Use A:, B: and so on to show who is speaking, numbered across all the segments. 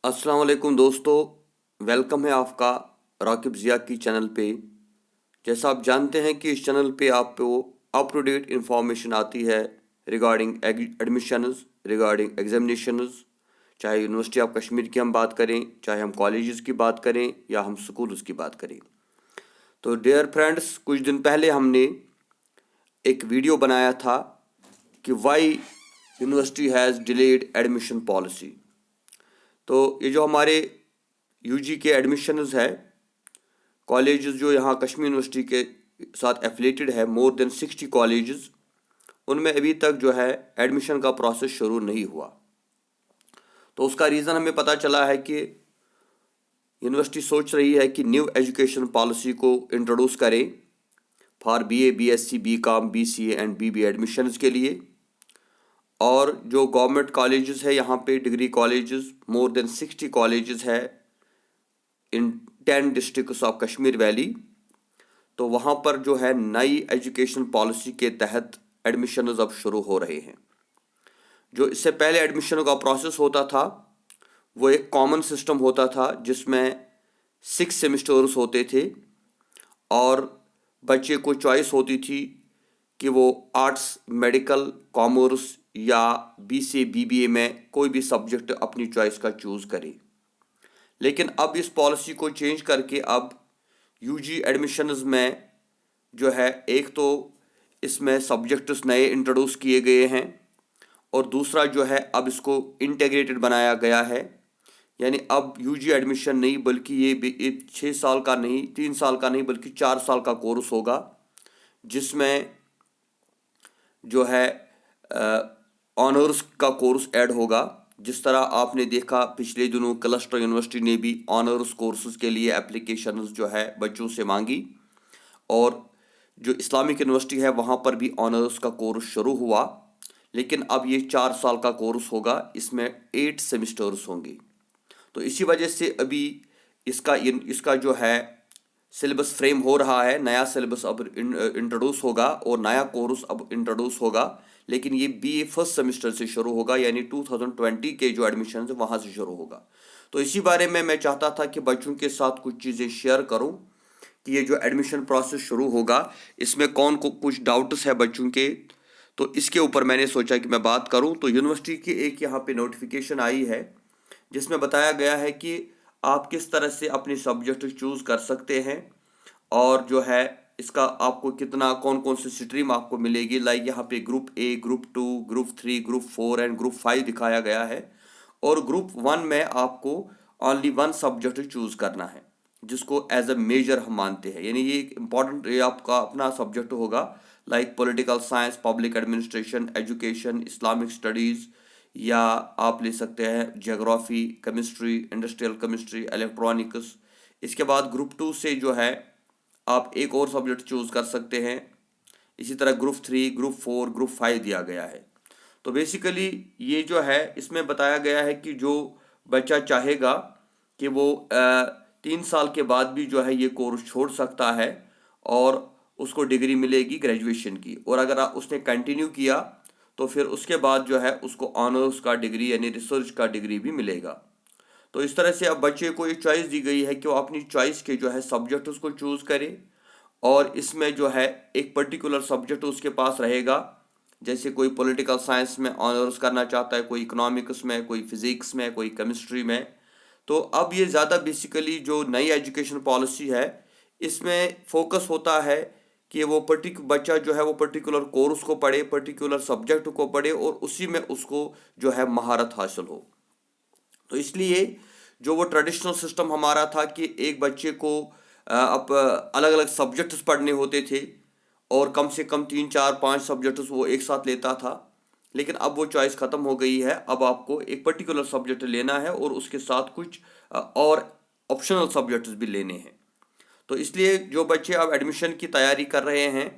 A: अस्सलाम वालेकुम दोस्तों, वेलकम है आपका राकिब ज़िया की चैनल पे। जैसा आप जानते हैं कि इस चैनल पे आपको अप टू डेट इंफॉर्मेशन आती है रिगार्डिंग एडमिशन्स, रिगार्डिंग एग्जामिनेशंस, चाहे यूनिवर्सिटी ऑफ कश्मीर की हम बात करें, चाहे हम कॉलेजेस की बात करें या हम स्कूल्स की बात करें। तो डियर फ्रेंड्स, कुछ दिन पहले हमने एक वीडियो बनाया था कि why university has delayed admission policy. तो ये जो हमारे यूजी के एडमिशन्स है, कॉलेजेस जो यहाँ कश्मीर यूनिवर्सिटी के साथ एफिलेटेड है, मोर देन 60 कॉलेजेस, उनमें अभी तक जो है एडमिशन का प्रोसेस शुरू नहीं हुआ। तो उसका रीज़न हमें पता चला है कि यूनिवर्सिटी सोच रही है कि न्यू एजुकेशन पॉलिसी को इंट्रोड्यूस करें for BA, BSc, BCom, BCA and BBA admissions के लिए। और जो गवर्नमेंट कॉलेजेस है यहाँ पे, degree colleges, more than 60 colleges है in 10 districts of Kashmir valley. तो वहाँ पर जो है नई एजुकेशन पॉलिसी के तहत एडमिशन अब शुरू हो रहे हैं। जो इससे पहले एडमिशन का प्रोसेस होता था वो एक कॉमन सिस्टम होता था जिसमें 6 सेमेस्टर्स होते थे और बच्चे को चॉइस होती थी कि वो आर्ट्स, मेडिकल, कॉमर्स या बीसीए, बीबीए में कोई भी सब्जेक्ट अपनी चॉइस का चूज़ करे। लेकिन अब इस पॉलिसी को चेंज करके अब यूजी एडमिशन्स में जो है, एक तो इसमें सब्जेक्ट्स नए इंट्रोड्यूस किए गए हैं और दूसरा जो है अब इसको इंटीग्रेटेड बनाया गया है। यानी अब यूजी एडमिशन नहीं बल्कि ये 6 साल का नहीं, 3 साल का नहीं, बल्कि 4 साल का कोर्स होगा, जिसमें जो है ऑनर्स का कोर्स ऐड होगा। जिस तरह आपने देखा पिछले दिनों क्लस्टर यूनिवर्सिटी ने भी ऑनर्स कोर्सेज के लिए एप्लीकेशंस जो है बच्चों से मांगी, और जो इस्लामिक यूनिवर्सिटी है वहाँ पर भी ऑनर्स का कोर्स शुरू हुआ। लेकिन अब ये 4 साल का कोर्स होगा, इसमें 8 सेमेस्टर्स होंगे। तो इसी वजह से अभी इसका जो है सिलेबस फ्रेम हो रहा है, नया सिलेबस अब इंट्रोड्यूस होगा और नया कोर्स अब इंट्रोड्यूस होगा। लेकिन ये बीए फर्स्ट सेमेस्टर से शुरू होगा, यानी 2020 के जो एडमिशन है वहाँ से शुरू होगा। तो इसी बारे में मैं चाहता था कि बच्चों के साथ कुछ चीज़ें शेयर करूँ कि ये जो एडमिशन प्रोसेस शुरू होगा इसमें कौन को कुछ डाउट्स है बच्चों के। तो इसके ऊपर मैंने सोचा कि मैं बात करूं। तो यूनिवर्सिटी की एक यहाँ पे नोटिफिकेशन आई है जिसमें बताया गया है कि आप किस तरह से अपने सब्जेक्ट चूज़ कर सकते हैं और जो है इसका आपको कितना, कौन कौन सी स्ट्रीम आपको मिलेगी। लाइक यहाँ पे group A, group 2, group 3, group 4 and group 5 दिखाया गया है। और ग्रुप 1 में आपको ओनली 1 सब्जेक्ट चूज़ करना है जिसको एज अ मेजर हम मानते हैं, यानी ये इंपॉर्टेंट, ये आपका अपना सब्जेक्ट होगा। Like political science, public administration, education, Islamic studies, या आप ले सकते हैं geography, chemistry, industrial chemistry, electronics. इसके बाद ग्रुप 2 से जो है आप एक और सब्जेक्ट चूज़ कर सकते हैं। इसी तरह ग्रुप 3, ग्रुप 4, ग्रुप 5 दिया गया है। तो बेसिकली ये जो है इसमें बताया गया है कि जो बच्चा चाहेगा कि वो 3 साल के बाद भी जो है ये कोर्स छोड़ सकता है और उसको डिग्री मिलेगी ग्रेजुएशन की। और अगर उसने कंटिन्यू किया तो फिर उसके बाद जो है उसको ऑनर्स का डिग्री यानी रिसर्च का डिग्री भी मिलेगा। तो इस तरह से अब बच्चे को एक चॉइस दी गई है कि वो अपनी चॉइस के जो है सब्जेक्ट उसको चूज़ करे। और इसमें जो है एक पर्टिकुलर सब्जेक्ट उसके पास रहेगा। जैसे कोई पॉलिटिकल साइंस में ऑनर्स करना चाहता है, कोई इकोनॉमिक्स में, कोई फिजिक्स में, कोई केमिस्ट्री में। तो अब ये ज़्यादा बेसिकली जो नई एजुकेशन पॉलिसी है इसमें फोकस होता है कि वो बच्चा जो है वो पर्टिकुलर कोर्स को पढ़े, पर्टिकुलर सब्जेक्ट को पढ़े और उसी में उसको जो है महारत हासिल हो। तो इसलिए जो वो ट्रेडिशनल सिस्टम हमारा था कि एक बच्चे को अब अलग अलग सब्जेक्ट्स पढ़ने होते थे और कम से कम 3, 4, 5 सब्जेक्ट्स वो एक साथ लेता था। लेकिन अब वो चॉइस ख़त्म हो गई है। अब आपको एक पर्टिकुलर सब्जेक्ट लेना है और उसके साथ कुछ और ऑप्शनल सब्जेक्ट्स भी लेने हैं। तो इसलिए जो बच्चे अब एडमिशन की तैयारी कर रहे हैं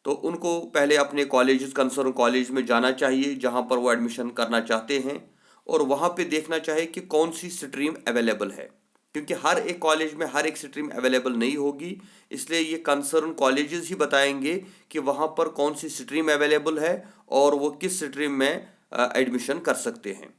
A: तो उनको पहले अपने कॉलेज, कंसर्न कॉलेज में जाना चाहिए जहाँ पर वो एडमिशन करना चाहते हैं, और वहाँ पे देखना चाहिए कि कौन सी स्ट्रीम अवेलेबल है, क्योंकि हर एक कॉलेज में हर एक स्ट्रीम अवेलेबल नहीं होगी। इसलिए ये कंसर्न कॉलेजेस ही बताएंगे कि वहाँ पर कौन सी स्ट्रीम अवेलेबल है और वो किस स्ट्रीम में एडमिशन कर सकते हैं।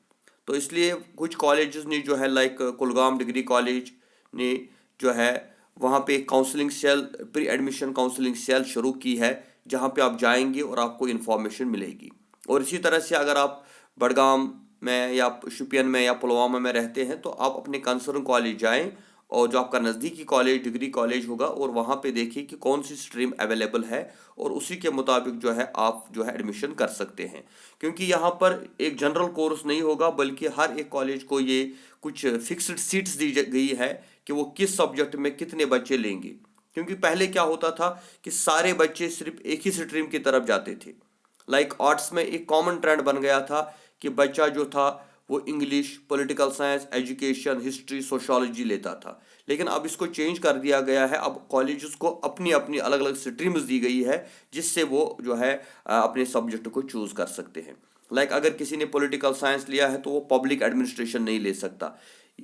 A: तो इसलिए कुछ कॉलेजेस ने जो है लाइक कुलगाम डिग्री कॉलेज ने जो है वहाँ पे एक counselling cell, pre admission counselling cell शुरू की है, जहाँ पे आप जाएंगे और आपको इन्फॉर्मेशन मिलेगी। और इसी तरह से अगर आप बडगाम में या शुपियन में या पुलवामा में रहते हैं तो आप अपने कंसर्न कॉलेज जाएं और जो आपका नज़दीकी कॉलेज डिग्री कॉलेज होगा और वहाँ पे देखिए कि कौन सी स्ट्रीम अवेलेबल है और उसी के मुताबिक जो है आप जो है एडमिशन कर सकते हैं। क्योंकि यहाँ पर एक जनरल कोर्स नहीं होगा, बल्कि हर एक कॉलेज को ये कुछ फिक्स्ड सीट्स दी गई है कि वो किस सब्जेक्ट में कितने बच्चे लेंगे। क्योंकि पहले क्या होता था कि सारे बच्चे सिर्फ एक ही स्ट्रीम की तरफ जाते थे। लाइक आर्ट्स में एक कॉमन ट्रेंड बन गया था कि बच्चा जो था वो English, political science, education, history, sociology लेता था। लेकिन अब इसको चेंज कर दिया गया है। अब कॉलेजेस को अपनी अपनी अलग अलग स्ट्रीम्स दी गई है, जिससे वो जो है अपने सब्जेक्ट को चूज कर सकते हैं। लाइक अगर किसी ने पॉलिटिकल साइंस लिया है तो वो पब्लिक एडमिनिस्ट्रेशन नहीं ले सकता।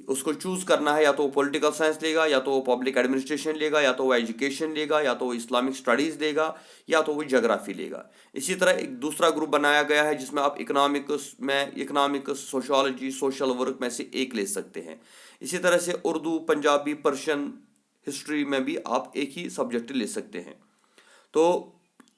A: उसको चूज करना है, या तो वो पॉलिटिकल साइंस लेगा, या तो वो पब्लिक एडमिनिस्ट्रेशन लेगा, या तो वो एजुकेशन लेगा, या तो वो इस्लामिक स्टडीज़ लेगा, या तो वो ज्योग्राफी लेगा। इसी तरह एक दूसरा ग्रुप बनाया गया है जिसमें आप इकोनॉमिक्स, सोशोलॉजी, सोशल वर्क में से एक ले सकते हैं। इसी तरह से उर्दू, पंजाबी, पर्शियन, हिस्ट्री में भी आप एक ही सब्जेक्ट ले सकते हैं। तो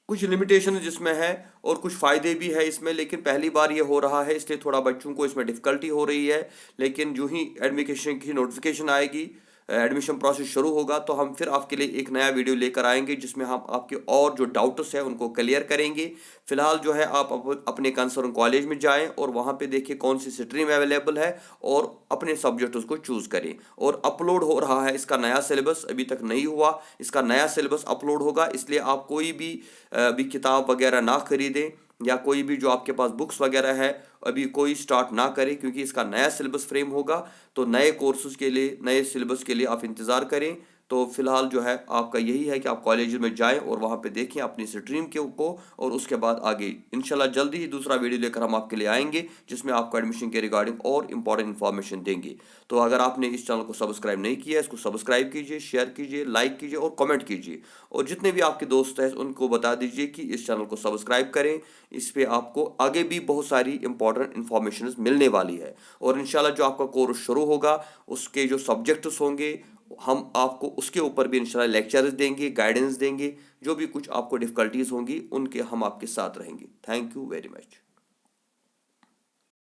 A: कुछ लिमिटेशन जिसमें है और कुछ फ़ायदे भी है इसमें, लेकिन पहली बार ये हो रहा है इसलिए थोड़ा बच्चों को इसमें डिफ़िकल्टी हो रही है। लेकिन जो ही एडमिशन की नोटिफिकेशन आएगी, एडमिशन प्रोसेस शुरू होगा, तो हम फिर आपके लिए एक नया वीडियो लेकर आएंगे जिसमें हम आपके और जो डाउट्स हैं उनको क्लियर करेंगे। फिलहाल जो है आप अपने कंसर्न कॉलेज में जाएं और वहाँ पे देखिए कौन सी स्ट्रीम अवेलेबल है और अपने सब्जेक्ट उसको चूज़ करें। और अपलोड हो रहा है इसका नया सिलेबस, अभी तक नहीं हुआ, इसका नया सिलेबस अपलोड होगा। इसलिए आप कोई भी किताब वगैरह ना खरीदें, या कोई भी जो आपके पास बुक्स वगैरह है अभी कोई स्टार्ट ना करें, क्योंकि इसका नया सिलेबस फ्रेम होगा। तो नए कोर्सेज के लिए, नए सिलेबस के लिए आप इंतज़ार करें। तो फिलहाल जो है आपका यही है कि आप कॉलेज में जाएं और वहाँ पे देखें अपनी स्ट्रीम को, और उसके बाद आगे इंशाल्लाह जल्दी ही दूसरा वीडियो लेकर हम आपके लिए आएंगे जिसमें आपको एडमिशन के रिगार्डिंग और इंपॉर्टेंट इन्फॉर्मेशन देंगे। तो अगर आपने इस चैनल को सब्सक्राइब नहीं किया है, इसको सब्सक्राइब कीजिए, शेयर कीजिए, लाइक कीजिए और कमेंट कीजिए। और जितने भी आपके दोस्त हैं उनको बता दीजिए कि इस चैनल को सब्सक्राइब करें। इस पे आपको आगे भी बहुत सारी इंपॉर्टेंट इन्फॉर्मेशन मिलने वाली है। और इंशाल्लाह जो आपका कोर्स शुरू होगा उसके जो सब्जेक्ट्स होंगे हम आपको उसके ऊपर भी इंशाल्लाह लेक्चर्स देंगे, गाइडेंस देंगे। जो भी कुछ आपको डिफ़िकल्टीज होंगी उनके हम आपके साथ रहेंगे। Thank you very much.